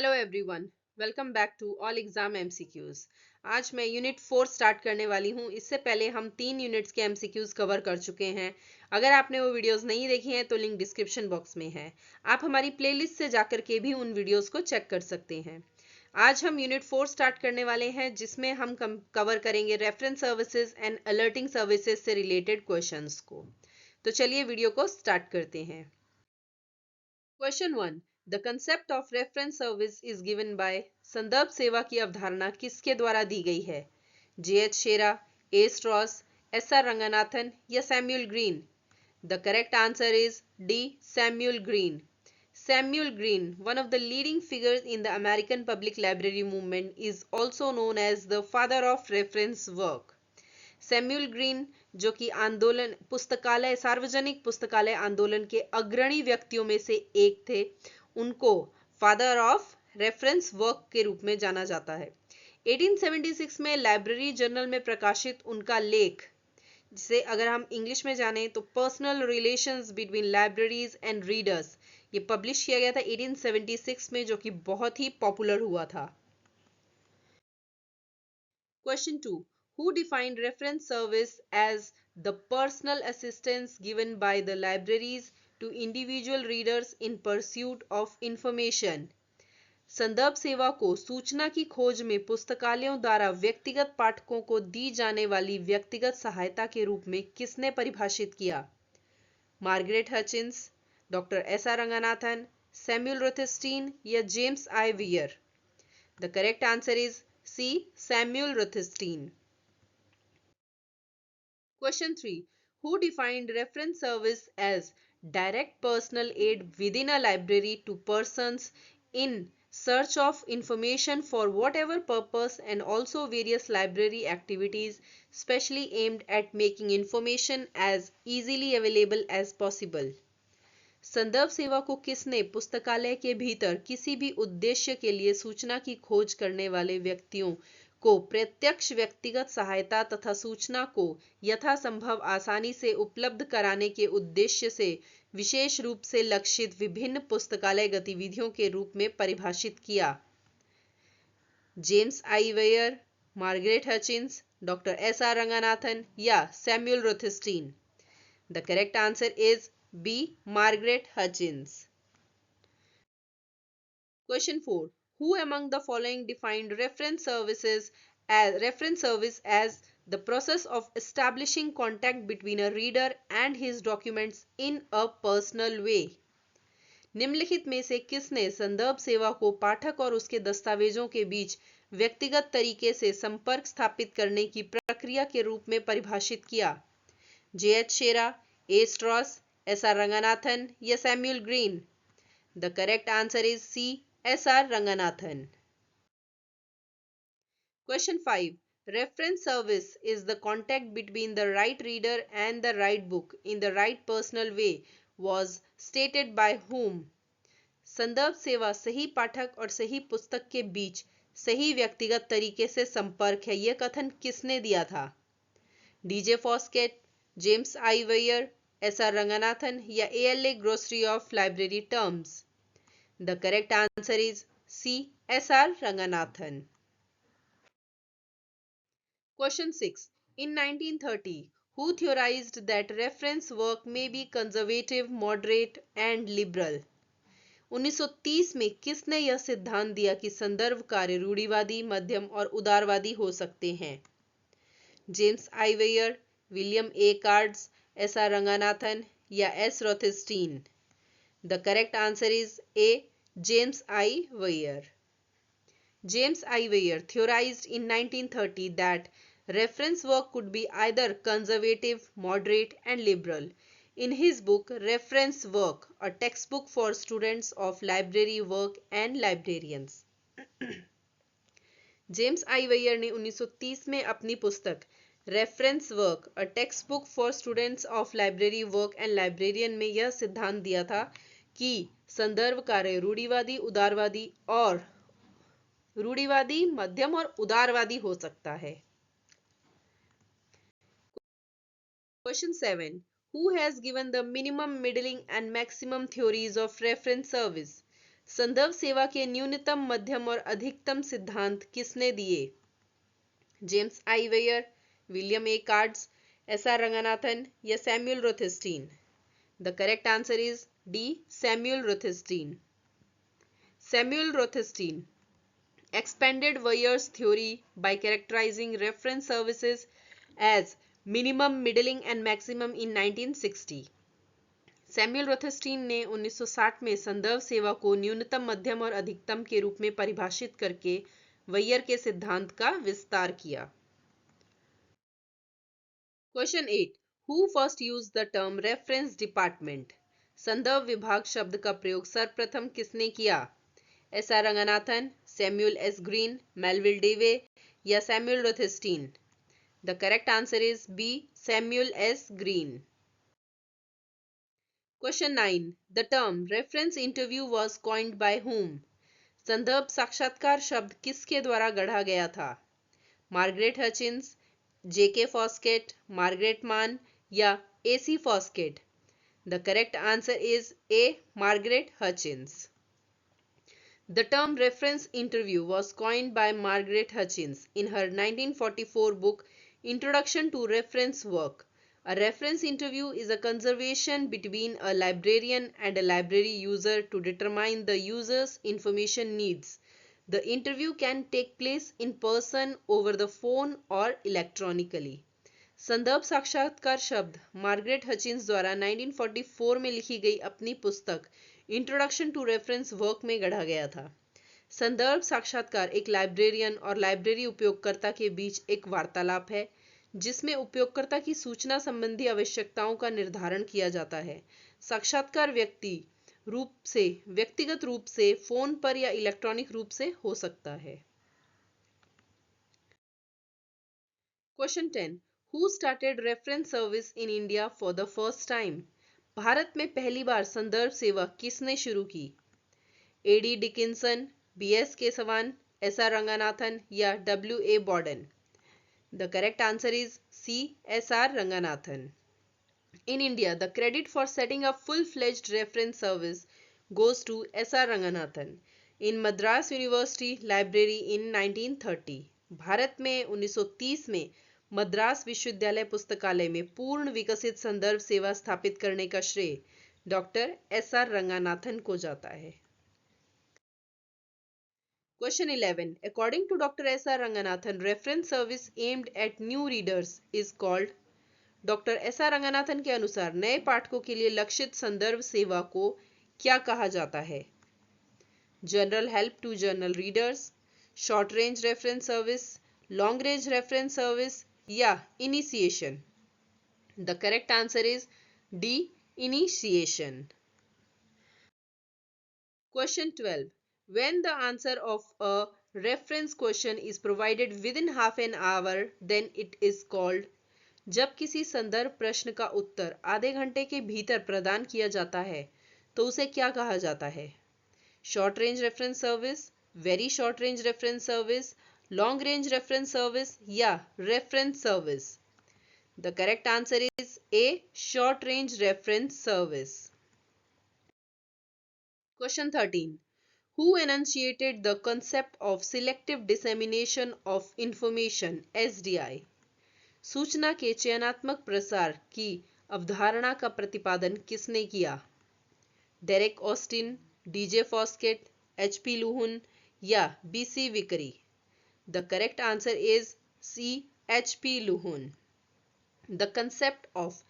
Hello everyone, welcome back to all exam MCQs. आज मैं unit 4 start करने वाली हूँ। इससे पहले हम 3 यूनिट्स के एमसीक्यूज कवर कर चुके हैं। अगर आपने वो वीडियोस नहीं देखी हैं तो लिंक डिस्क्रिप्शन बॉक्स में है। आप हमारी प्लेलिस्ट से जाकर के भी उन वीडियोस को चेक कर सकते हैं। आज हम यूनिट 4 स्टार्ट करने वाले हैं, जिसमें हम कवर करेंगे reference services and alerting services से रिलेटेड क्वेश्चंस को। तो चलिए वीडियो को स्टार्ट करते हैं। Question 1, the concept of reference service is given by. संदर्भ सेवा की अवधारणा किसके द्वारा दी गई है? J.H. Shera, A. Straws, S.R. Ranganathan या Samuel Green? The correct answer is D. Samuel Green. Samuel Green, one of the leading figures in the American public library movement, is also known as the father of reference work. Samuel green, जो कि आंदोलन पुस्तकालय सार्वजनिक पुस्तकालय आंदोलन के अग्रणी व्यक्तियों में से एक थे, उनको फादर ऑफ रेफरेंस वर्क के रूप में जाना जाता है। 1876 में लाइब्रेरी जर्नल में प्रकाशित उनका लेख, जिसे अगर हम इंग्लिश में जाने तो personal relations between libraries and readers, ये पब्लिश किया गया था 1876 में, जो कि बहुत ही पॉपुलर हुआ था। Question 2. Who defined reference service as the personal assistance given by the libraries to individual readers in pursuit of information? संदर्भ सेवा को सूचना की खोज में पुस्तकालयों द्वारा व्यक्तिगत पाठकों को दी जाने वाली व्यक्तिगत सहायता के रूप में किसने परिभाषित किया? Margaret Hutchins, doctor S.R. Ranganathan, Samuel Rothstein या James I Wyer? The correct answer is C. Samuel Rothstein. Question 3. Who defined reference service as direct personal aid within a library to persons in search of information for whatever purpose, and also various library activities specially aimed at making information as easily available as possible? संदर्भ सेवा को किसने पुस्तकालय के भीतर किसी भी उद्देश्य के लिए सूचना की खोज करने वाले व्यक्तियों को प्रत्यक्ष व्यक्तिगत सहायता तथा सूचना को यथासंभव आसानी से उपलब्ध कराने के उद्देश्य से विशेष रूप से लक्षित विभिन्न पुस्तकालय गतिविधियों के रूप में परिभाषित किया? James I Wyer, Margaret Hutchins, doctor S.R. Ranganathan या Samuel Rothstein? The correct answer is B. Margaret Hutchins. Question 4. Who among the following defined reference service as the process of establishing contact between a reader and his documents in a personal way? निम्नलिखित में से किसने संदर्भ सेवा को पाठक और उसके दस्तावेजों के बीच व्यक्तिगत तरीके से संपर्क स्थापित करने की प्रक्रिया के रूप में परिभाषित किया? J.H. Shera, A. Straws, S.R. Ranganathan या Samuel Green? The correct answer is C. S.R. Ranganathan. Question 5. Reference service is the contact between the right reader and the right book in the right personal way was stated by whom? संदर्भ सेवा सही पाठक और सही पुस्तक के बीच सही व्यक्तिगत तरीके से संपर्क है, यह कथन किसने दिया था? D.J. Foskett, James I Wyer, S.R. Ranganathan या A.L.A. Glossary of library terms? The correct answer is C. S.R. Ranganathan. Question 6. In 1930, who theorized that reference work may be conservative, moderate and liberal? 1930 में किसने यह सिद्धांत दिया कि संदर्भ कार्य रूढ़िवादी, मध्यम और उदारवादी हो सकते हैं? James I Wyer, William A Katz, S.R. Ranganathan या S. Rothstein? The correct answer is A. James I. Weir. James I. Weir theorized in 1930 that reference work could be either conservative, moderate, and liberal. In his book Reference Work, a textbook for students of library work and librarians. James I Wyer ने 1930 में अपनी पुस्तक reference work, a text book for students of library work and librarian में यह सिद्धांत दिया था कि संदर्भ कार्य रूढ़िवादी, मध्यम और उदारवादी हो सकता है। Question 7. Who has given the minimum, middling and maximum theories of reference service? संदर्भ सेवा के न्यूनतम, मध्यम और अधिकतम सिद्धांत किसने दिए? James I Wyer, William A Katz, S R Ranganathan या Samuel Rothstein? The correct answer is D, Samuel Rothstein. Samuel Rothstein expanded Weyer's theory by characterizing reference services as minimum, middling and maximum in 1960. Samuel रोथेस्टीन ने 1960 में संदर्भ सेवा को न्यूनतम, मध्यम और अधिकतम के रूप में परिभाषित करके वैयर के सिद्धांत का विस्तार किया। Question 8, who first used the term reference department? संदर्भ विभाग शब्द का प्रयोग सर्वप्रथम किसने किया? S R Ranganathan, Samuel S Green, Melvil Dewey या Samuel Rothstein? The correct answer is B, Samuel S Green. Question 9, the term reference interview was coined by whom? संदर्भ साक्षात्कार शब्द किसके द्वारा गढ़ा गया था? Margaret Hutchins, J K Foskett, Margaret Mann या A C Foskett? The correct answer is A, Margaret Hutchins. The term reference interview was coined by Margaret Hutchins in her 1944 book Introduction to Reference Work. A reference interview is a conversation between a librarian and a library user to determine the user's information needs. The interview can take place in person, over the phone or electronically. संदर्भ साक्षात्कार शब्द Margaret हचिंस द्वारा 1944 में लिखी गई अपनी पुस्तक introduction to reference work में गढ़ा गया था। संदर्भ साक्षात्कार एक लाइब्रेरियन और लाइब्रेरी उपयोगकर्ता के बीच एक वार्तालाप है जिसमें उपयोगकर्ता की सूचना संबंधी आवश्यकताओं का निर्धारण किया जाता है। साक्षात्कार व्यक्तिगत रूप से, फोन पर या इलेक्ट्रॉनिक रूप से हो सकता है। Question 10, Who started reference service in India for the first time? भारत में पहली बार संदर्भ सेवा किसने शुरू की? A D Dickinson, B S Keshavan, S R Ranganathan या W A. Borden? The correct answer is C, S R Ranganathan. In India, the credit for setting up full-fledged reference service goes to S.R. Ranganathan in Madras University Library in 1930. Bharat में 1930 में मद्रास विश्वविद्यालय पुस्तकालय में पूर्ण विकसित संदर्भ सेवा स्थापित करने का श्रेय डॉक्टर एस.आर. रंगनाथन को जाता है। Question 11. According to Dr. S.R. Ranganathan, reference service aimed at new readers is called? Doctor S R Ranganathan के अनुसार नए पाठकों के लिए लक्षित संदर्भ सेवा को क्या कहा जाता है? General help to general readers, short range reference service, long range reference service या initiation? The correct answer is D, initiation. Question 12. When the answer of a reference question is provided within half an hour, then it is called? जब किसी संदर्भ प्रश्न का उत्तर आधे घंटे के भीतर प्रदान किया जाता है तो उसे क्या कहा जाता है? Short range reference service, very short range reference service, long range reference service या reference service? The correct answer is A, short range reference service. Question 13. Who enunciated the concept of selective dissemination of information (SDI)? सूचना के चयनात्मक प्रसार की अवधारणा का प्रतिपादन किसने किया? Derek Austin, D J Foskett, H P. Luhn या B C. Vickery? The correct answer is C, H P. Luhn. The concept of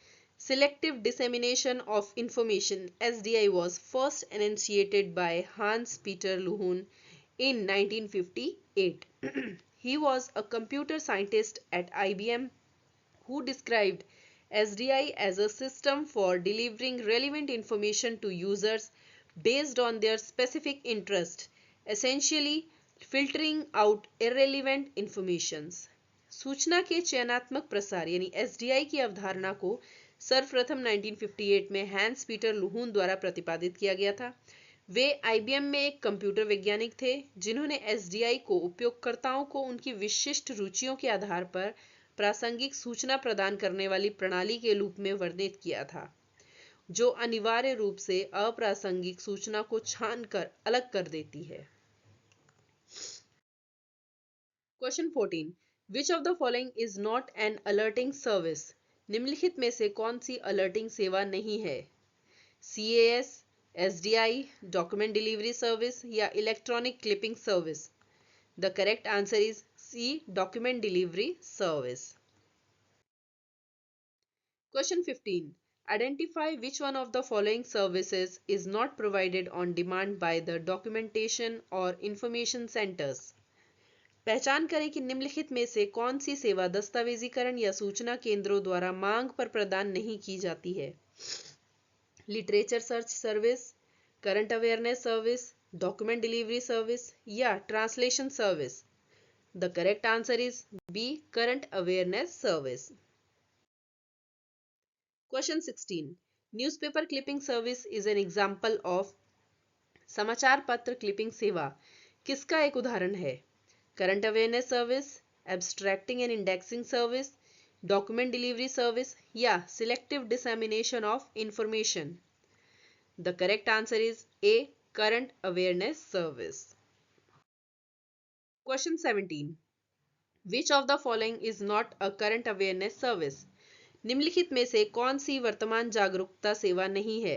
selective dissemination of information (SDI) was first enunciated by Hans Peter Luhun in 1958. He was a computer scientist at IBM who described SDI as a system for delivering relevant information to users based on their specific interest, essentially filtering out irrelevant informations. सूचना के चयनात्मक प्रसार यानी SDI की अवधारणा को सर्वप्रथम 1958 में हैंस पीटर लुहून द्वारा प्रतिपादित किया गया था। वे आईबीएम में एक कंप्यूटर वैज्ञानिक थे जिन्होंने एसडीआई को उपयोगकर्ताओं को उनकी विशिष्ट रुचियों के आधार पर प्रासंगिक सूचना प्रदान करने वाली प्रणाली के रूप में वर्णित किया था। जो अनिवार्य रूप से अप्रासंगिक सूचना को छानकर अलग कर देती है। Question 14, which of the following is not an alerting service? निम्नलिखित में से कौन सी अलर्टिंग सेवा नहीं है? CAS, SDI, document delivery service या electronic clipping service? The correct answer is C, document delivery service. Question 15. Identify which one of the following services is not provided on demand by the documentation or information centers. पहचान करें कि निम्नलिखित में से कौन सी सेवा दस्तावेजीकरण या सूचना केंद्रों द्वारा मांग पर प्रदान नहीं की जाती है? Literature search service, current awareness service, document delivery service या translation service? The correct answer is B, current awareness service. Question 16. Newspaper clipping service is an example of समाचार पत्र क्लिपिंग सेवा किसका एक उदाहरण है? Current awareness service, abstracting and indexing service, document delivery service या selective dissemination of information? The correct answer is A, current awareness service. Question 17. Which of the following is not a current awareness service? निम्नलिखित में से कौन सी वर्तमान जागरूकता सेवा नहीं है?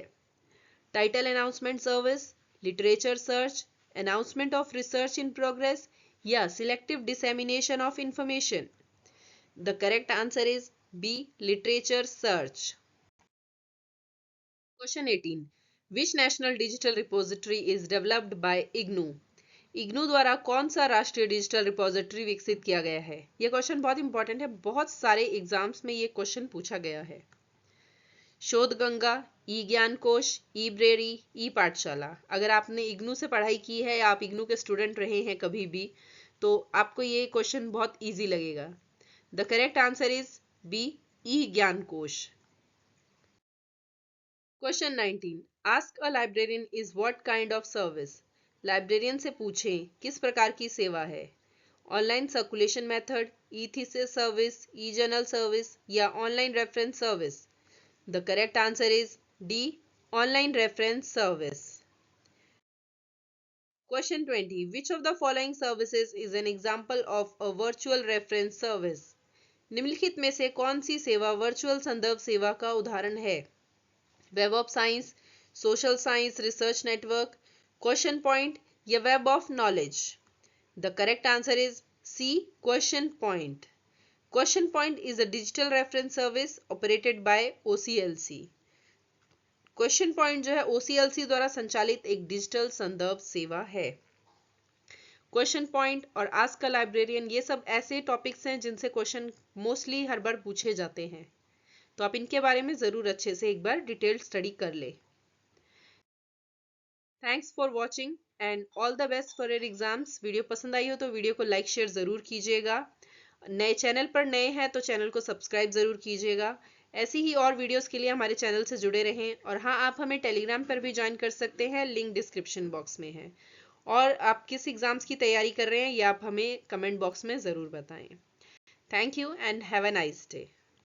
Title announcement service, literature search, announcement of research in progress या selective dissemination of information? The correct answer is B, literature search. Question 18. Which national digital repository is developed by IGNOU? IGNOU द्वारा कौन सा राष्ट्रीय डिजिटल रिपोजिटरी विकसित किया गया है? यह क्वेश्चन बहुत इंपॉर्टेंट है, बहुत सारे एग्जाम्स में ये क्वेश्चन पूछा गया है. शोध गंगा, ई ज्ञान कोश, ई ब्रेरी, ई पाठशाला. अगर आपने इग्नू से पढ़ाई की है या आप इग्नू के स्टूडेंट रहे हैं कभी भी, तो आपको ये क्वेश्चन बहुत इजी लगेगा. The correct answer is B, ई ज्ञान कोश. Question 19. Ask a librarian is what kind of service? Librarian से पूछें किस प्रकार की सेवा है? ऑनलाइन सर्कुलेशन मेथड, ई थीसिस सर्विस, ई जर्नल सर्विस या online reference service? The correct answer is D, online reference service. Question 20. Which of the following services is an example of a virtual reference service? निम्नलिखित में से कौन सी सेवा virtual संदर्भ सेवा का उदाहरण है? Web of science, social science research network, question point या web of knowledge? The correct answer is C, question point. Question point is a digital reference service operated by OCLC. Question point जो है OCLC द्वारा संचालित एक digital संदर्भ सेवा है. Question point और आस्क अ लाइब्रेरियन ये सब ऐसे टॉपिक्स हैं जिनसे क्वेश्चन मोस्टली हर बार पूछे जाते हैं, तो आप इनके बारे में जरूर अच्छे से एक बार डिटेल स्टडी कर ले. Thanks for watching and all the best for your exams. Video पसंद आई हो तो वीडियो को लाइक शेयर ज़रूर कीजिएगा. नए चैनल पर नए हैं तो चैनल को सब्सक्राइब ज़रूर कीजिएगा. ऐसी ही और वीडियोस के लिए हमारे चैनल से जुड़े रहें. और हाँ, आप हमें टेलीग्राम पर भी ज्वाइन कर सकते हैं, लिंक डिस्क्रिप्शन बॉक्स में है. और आप किस एग्ज़ाम्स की तैयारी कर रहे हैं ये आप हमें कमेंट बॉक्स में ज़रूर बताएं. Thank you and have a nice day.